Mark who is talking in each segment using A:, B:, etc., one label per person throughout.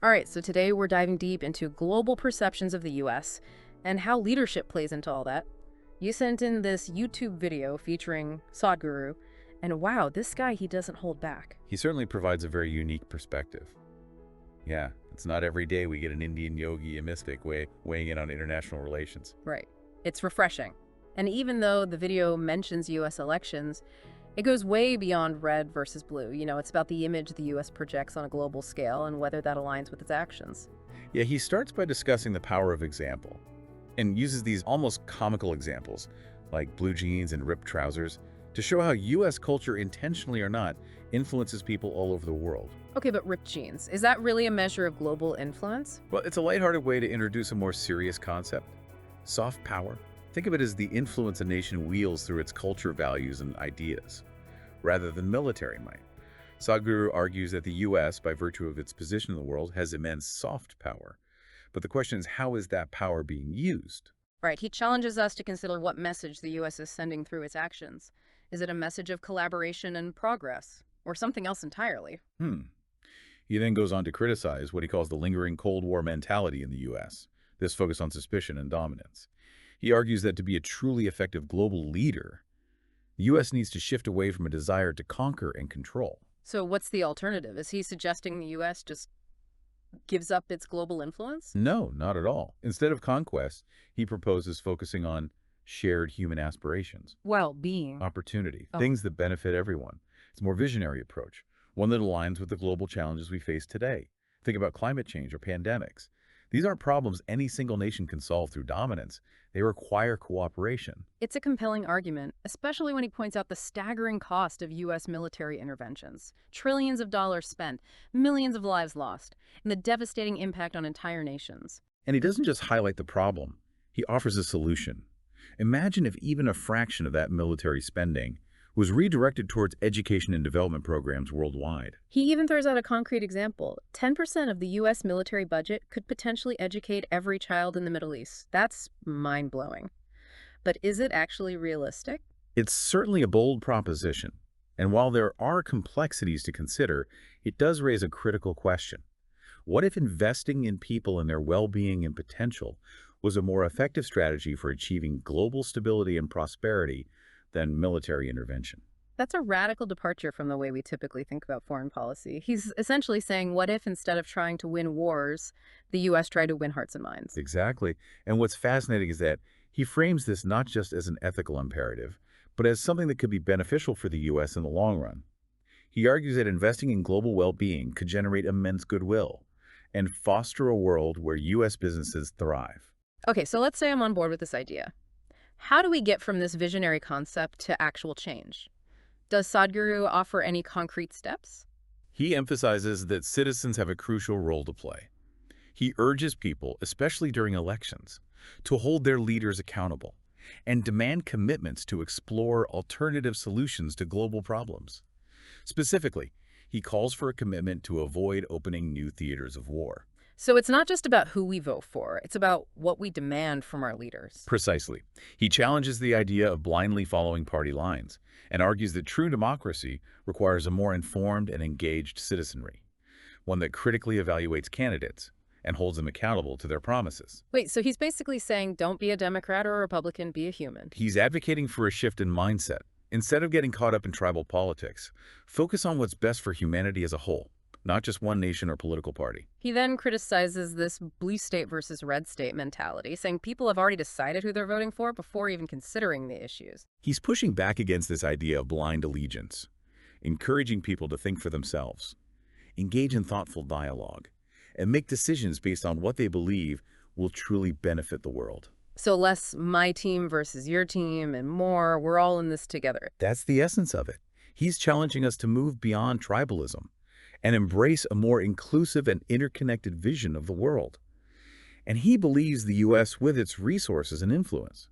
A: All right, so today we're diving deep into global perceptions of the US and how leadership plays into all that. You sent in this YouTube video featuring Sadhguru, and wow, this guy, he doesn't hold back.
B: He certainly provides a very unique perspective. Yeah, it's not every day we get an Indian yogi, a mystic, weighing in on international relations.
A: Right. It's refreshing. And even though the video mentions US elections, it goes way beyond red versus blue. It's about the image the US projects on a global scale and whether that aligns with its actions.
B: Yeah, he starts by discussing the power of example and uses these almost comical examples, like blue jeans and ripped trousers, to show how U.S. culture, intentionally or not, influences people all over the world.
A: Okay, but ripped jeans, is that really a measure of global influence?
B: Well, it's a lighthearted way to introduce a more serious concept. Soft power. Think of it as the influence a nation wields through its culture, values, and ideas, rather than military might. Sadhguru argues that the U.S., by virtue of its position in the world, has immense soft power. But the question is, how is that power being used?
A: Right, he challenges us to consider what message the US is sending through its actions. Is it a message of collaboration and progress, or something else entirely?
B: He then goes on to criticize what he calls the lingering Cold War mentality in the U.S., this focus on suspicion and dominance. He argues that to be a truly effective global leader, the U.S. needs to shift away from a desire to conquer and control.
A: So what's the alternative? Is he suggesting the US just gives up its global influence?
B: No, not at all. Instead of conquest, he proposes focusing on shared human aspirations,
A: Well-being.
B: opportunity,
A: Oh.
B: things that benefit everyone. It's a more visionary approach, one that aligns with the global challenges we face today. Think about climate change or pandemics. These aren't problems any single nation can solve through dominance. They require cooperation.
A: It's a compelling argument, especially when he points out the staggering cost of US military interventions. Trillions of dollars spent, millions of lives lost, and the devastating impact on entire nations.
B: And he doesn't just highlight the problem, he offers a solution. Imagine if even a fraction of that military spending was redirected towards education and development programs worldwide.
A: He even throws out a concrete example. 10% of the US military budget could potentially educate every child in the Middle East. That's mind-blowing. But is it actually realistic?
B: It's certainly a bold proposition, and while there are complexities to consider, it does raise a critical question. What if investing in people and their well-being and potential was a more effective strategy for achieving global stability and prosperity than military intervention?
A: That's a radical departure from the way we typically think about foreign policy. He's essentially saying, what if instead of trying to win wars, the US tried to win hearts and minds?
B: Exactly. And what's fascinating is that he frames this not just as an ethical imperative, but as something that could be beneficial for the U.S. in the long run. He argues that investing in global well-being could generate immense goodwill and foster a world where U.S. businesses thrive.
A: Okay, so let's say I'm on board with this idea. How do we get from this visionary concept to actual change? Does Sadhguru offer any concrete steps?
B: He emphasizes that citizens have a crucial role to play. He urges people, especially during elections, to hold their leaders accountable and demand commitments to explore alternative solutions to global problems. Specifically, he calls for a commitment to avoid opening new theaters of war.
A: So it's not just about who we vote for, it's about what we demand from our leaders.
B: Precisely. He challenges the idea of blindly following party lines and argues that true democracy requires a more informed and engaged citizenry, one that critically evaluates candidates and holds them accountable to their promises.
A: Wait, so he's basically saying don't be a Democrat or a Republican, be a human.
B: He's advocating for a shift in mindset. Instead of getting caught up in tribal politics, focus on what's best for humanity as a whole, not just one nation or political party.
A: He then criticizes this blue state versus red state mentality, saying people have already decided who they're voting for before even considering the issues.
B: He's pushing back against this idea of blind allegiance, encouraging people to think for themselves, engage in thoughtful dialogue, and make decisions based on what they believe will truly benefit the world.
A: So less my team versus your team and more, we're all in this together.
B: That's the essence of it. He's challenging us to move beyond tribalism and embrace a more inclusive and interconnected vision of the world. And he believes the U.S., with its resources and influence,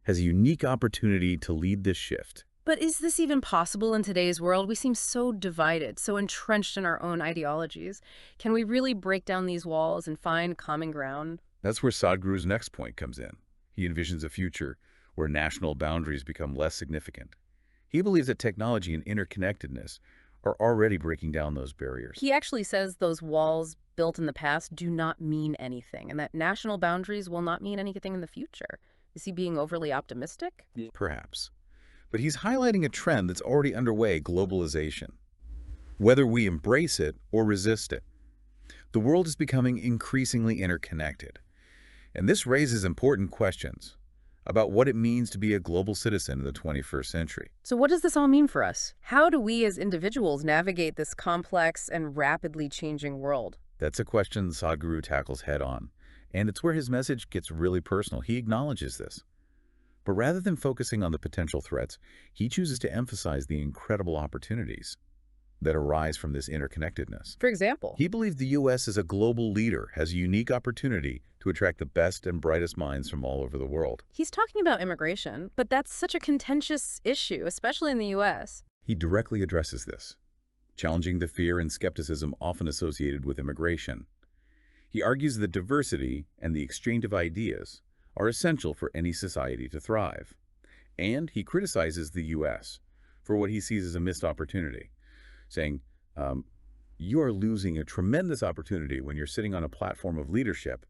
B: has a unique opportunity to lead this shift.
A: But is this even possible in today's world? We seem so divided, so entrenched in our own ideologies. Can we really break down these walls and find common ground?
B: That's where Sadhguru's next point comes in. He envisions a future where national boundaries become less significant. He believes that technology and interconnectedness are already breaking down those barriers.
A: He actually says those walls built in the past do not mean anything, and that national boundaries will not mean anything in the future. Is he being overly optimistic?
B: Perhaps. But he's highlighting a trend that's already underway, globalization. Whether we embrace it or resist it, the world is becoming increasingly interconnected. And this raises important questions about what it means to be a global citizen in the 21st century.
A: So what does this all mean for us? How do we as individuals navigate this complex and rapidly changing world?
B: That's a question Sadhguru tackles head-on, and it's where his message gets really personal. He acknowledges this. But rather than focusing on the potential threats, he chooses to emphasize the incredible opportunities that arise from this interconnectedness.
A: For example,
B: He believes the U.S. as a global leader has a unique opportunity to attract the best and brightest minds from all over the world.
A: he's talking about immigration, but that's such a contentious issue, especially in the U.S.
B: He directly addresses this, challenging the fear and skepticism often associated with immigration. He argues that diversity and the exchange of ideas are essential for any society to thrive. And he criticizes the U.S. for what he sees as a missed opportunity, saying, you are losing a tremendous opportunity when you're sitting on a platform of leadership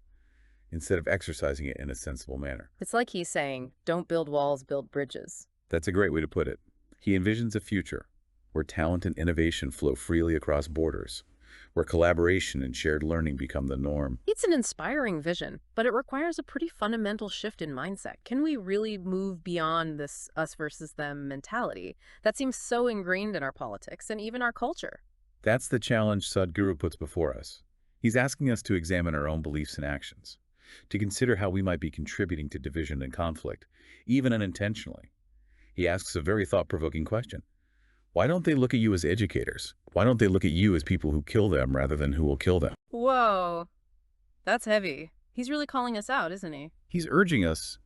B: instead of exercising it in a sensible manner.
A: It's like he's saying, don't build walls, build bridges.
B: That's a great way to put it. He envisions a future where talent and innovation flow freely across borders, where collaboration and shared learning become the norm.
A: It's an inspiring vision, but it requires a pretty fundamental shift in mindset. Can we really move beyond this us versus them mentality that seems so ingrained in our politics and even our culture?
B: That's the challenge Sadhguru puts before us. He's asking us to examine our own beliefs and actions, to consider how we might be contributing to division and conflict, even unintentionally. He asks a very thought-provoking question. Why don't they look at you as educators? Why don't they look at you as people who kill them rather than who will kill them?
A: Whoa, that's heavy. He's really calling us out, isn't he?
B: He's urging us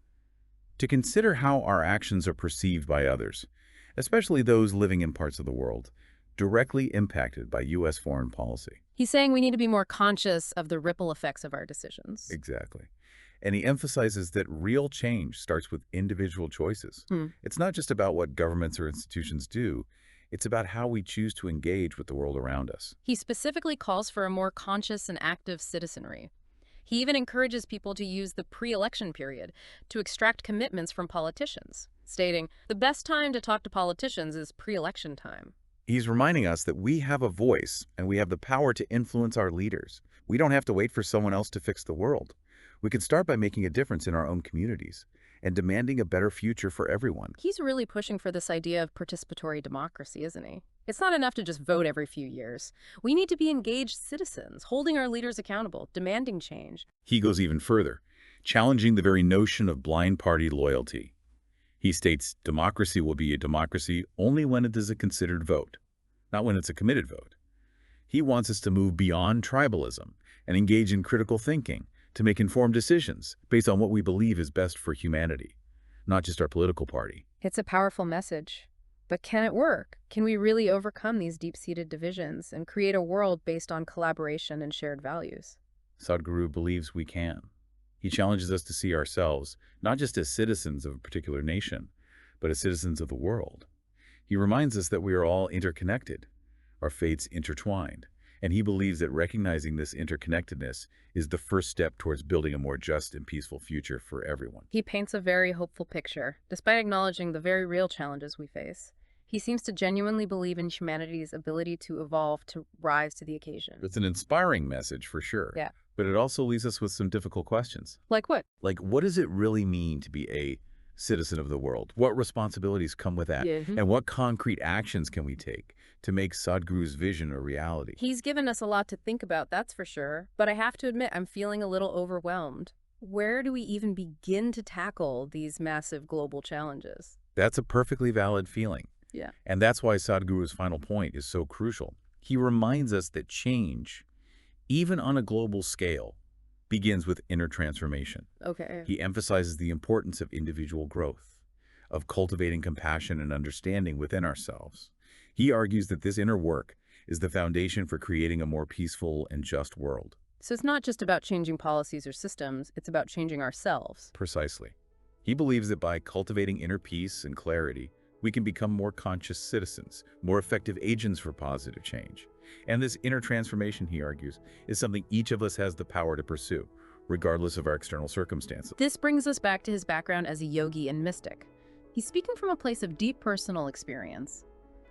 B: to consider how our actions are perceived by others, especially those living in parts of the world directly impacted by U.S. foreign policy.
A: He's saying we need to be more conscious of the ripple effects of our decisions.
B: Exactly. And he emphasizes that real change starts with individual choices. It's not just about what governments or institutions do. It's about how we choose to engage with the world around us.
A: He specifically calls for a more conscious and active citizenry. He even encourages people to use the pre-election period to extract commitments from politicians, stating, the best time to talk to politicians is pre-election time.
B: He's reminding us that we have a voice and we have the power to influence our leaders. We don't have to wait for someone else to fix the world. We can start by making a difference in our own communities and demanding a better future for everyone.
A: He's really pushing for this idea of participatory democracy, isn't he? It's not enough to just vote every few years. We need to be engaged citizens, holding our leaders accountable, demanding change.
B: He goes even further, challenging the very notion of blind party loyalty. He states democracy will be a democracy only when it is a considered vote, not when it's a committed vote. He wants us to move beyond tribalism and engage in critical thinking to make informed decisions based on what we believe is best for humanity, not just our political party.
A: It's a powerful message. But can it work? Can we really overcome these deep-seated divisions and create a world based on collaboration and shared values?
B: Sadhguru believes we can. He challenges us to see ourselves not just as citizens of a particular nation, but as citizens of the world. He reminds us that we are all interconnected, our fates intertwined, and he believes that recognizing this interconnectedness is the first step towards building a more just and peaceful future for everyone.
A: He paints a very hopeful picture, despite acknowledging the very real challenges we face. He seems to genuinely believe in humanity's ability to evolve to rise to the occasion.
B: It's an inspiring message for sure.
A: Yeah.
B: But it also leaves us with some difficult questions.
A: Like what?
B: Like, what does it really mean to be a citizen of the world? What responsibilities come with that?
A: Yeah.
B: And what concrete actions can we take to make Sadhguru's vision a reality?
A: He's given us a lot to think about, that's for sure. But I have to admit, I'm feeling a little overwhelmed. Where do we even begin to tackle these massive global challenges?
B: That's a perfectly valid feeling.
A: Yeah.
B: And that's why Sadhguru's final point is so crucial. He reminds us that change, even on a global scale, begins with inner transformation.
A: Okay.
B: He emphasizes the importance of individual growth, of cultivating compassion and understanding within ourselves. He argues that this inner work is the foundation for creating a more peaceful and just world.
A: So it's not just about changing policies or systems, it's about changing ourselves.
B: Precisely. He believes that by cultivating inner peace and clarity, we can become more conscious citizens, more effective agents for positive change. And this inner transformation, he argues, is something each of us has the power to pursue, regardless of our external circumstances.
A: This brings us back to his background as a yogi and mystic. He's speaking from a place of deep personal experience,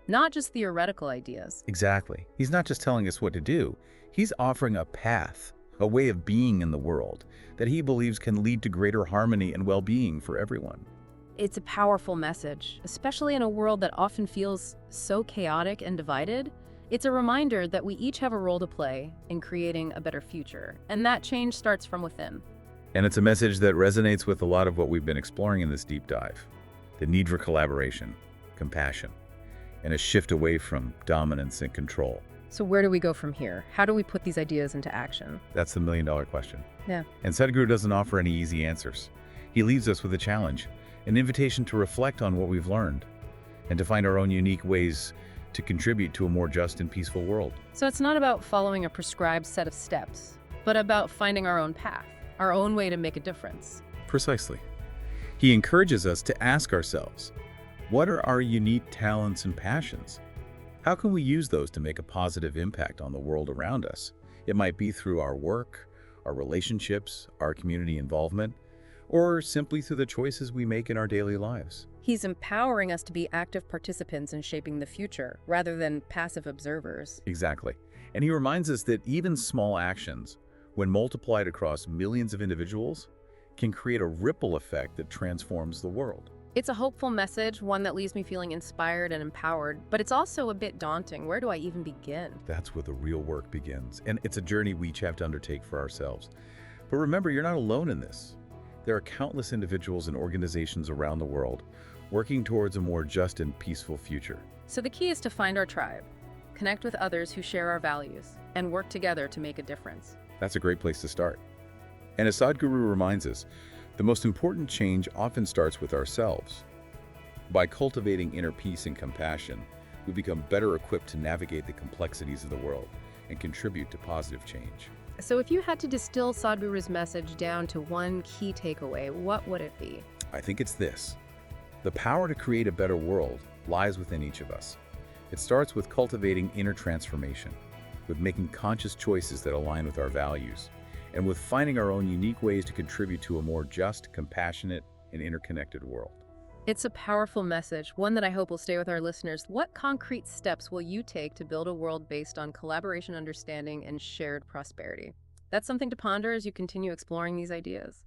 A: not just theoretical ideas.
B: Exactly. He's not just telling us what to do. He's offering a path, a way of being in the world that he believes can lead to greater harmony and well-being for everyone.
A: It's a powerful message, especially in a world that often feels so chaotic and divided. It's a reminder that we each have a role to play in creating a better future, and that change starts from within.
B: And it's a message that resonates with a lot of what we've been exploring in this deep dive. The need for collaboration, compassion, and a shift away from dominance and control.
A: So where do we go from here? How do we put these ideas into action?
B: That's the million-dollar question.
A: Yeah.
B: And Sadhguru doesn't offer any easy answers. He leaves us with a challenge, an invitation to reflect on what we've learned, and to find our own unique ways to contribute to a more just and peaceful world.
A: So it's not about following a prescribed set of steps, but about finding our own path, our own way to make a difference.
B: Precisely. He encourages us to ask ourselves, what are our unique talents and passions? How can we use those to make a positive impact on the world around us? It might be through our work, our relationships, our community involvement, or simply through the choices we make in our daily lives.
A: He's empowering us to be active participants in shaping the future, rather than passive observers.
B: Exactly. And he reminds us that even small actions, when multiplied across millions of individuals, can create a ripple effect that transforms the world.
A: It's a hopeful message, one that leaves me feeling inspired and empowered, but it's also a bit daunting. Where do I even begin?
B: That's where the real work begins, and it's a journey we each have to undertake for ourselves. But remember, you're not alone in this. There are countless individuals and organizations around the world working towards a more just and peaceful future.
A: So the key is to find our tribe, connect with others who share our values, and work together to make a difference.
B: That's a great place to start. And as Sadhguru reminds us, the most important change often starts with ourselves. By cultivating inner peace and compassion, we become better equipped to navigate the complexities of the world and contribute to positive change.
A: So if you had to distill Sadhguru's message down to one key takeaway, what would it be?
B: I think it's this. The power to create a better world lies within each of us. It starts with cultivating inner transformation, with making conscious choices that align with our values, and with finding our own unique ways to contribute to a more just, compassionate, and interconnected world.
A: It's a powerful message, one that I hope will stay with our listeners. What concrete steps will you take to build a world based on collaboration, understanding, and shared prosperity? That's something to ponder as you continue exploring these ideas.